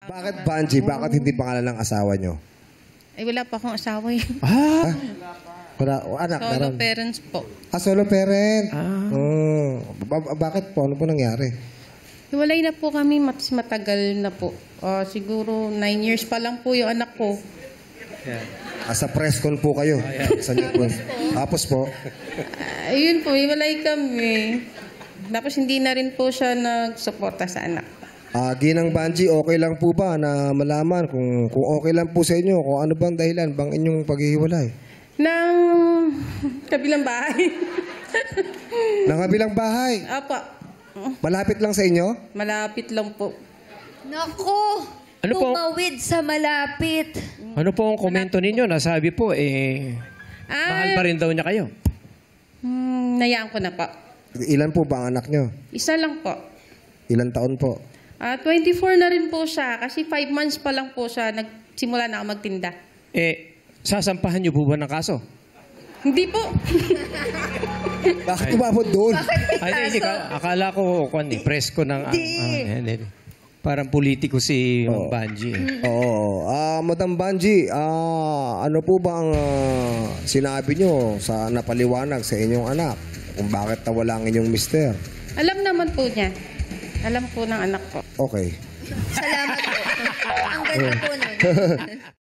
Bakit Banji? Bakit hindi pangalan ng asawa nyo? Ay, wala pa akong asawa eh. Ah? Wala, anak, Solo meron. parents po. Ah, solo parent. Oh. Bakit po? Ano po nangyari? Hiwalay na po kami, matagal na po. Siguro 9 years pa lang po yung anak ko. Sa press con po kayo. Sa niyo po. Tapos po. Ayun po, hiwalay kami. Tapos hindi na rin po siya nagsuporta sa anak. Ginang Banji, okay lang po ba na malaman kung okay lang po sa inyo, kung ano bang dahilan bang inyong paghihiwalay? Nang kabilang bahay. Ng kabilang bahay. Apa, Malapit lang sa inyo? malapit lang po. Naku! Ano po? Tumawid sa malapit. Ano po ang komento ninyo? Nasabi po, mahal pa rin daw niya kayo. Nayaan ko na po. Ilan po ba ang anak nyo? Isa lang po. Ilan taon po? 24 na rin po siya kasi 5 months pa lang po siya nagsimula na ako magtinda. Sasampahan niyo po ba ng kaso? Hindi po. Bakit umabot doon? Ay, hindi ka. Akala ko, press ko ng... hindi. Parang politiko si Banji. Oo. Madam Banji, ano po ba ang sinabi nyo sa napaliwanag sa inyong anak? Kung bakit nawala ang inyong mister? Alam naman po niya. Alam po ng anak ko. Okay. Salamat po. Ang ganda po nun.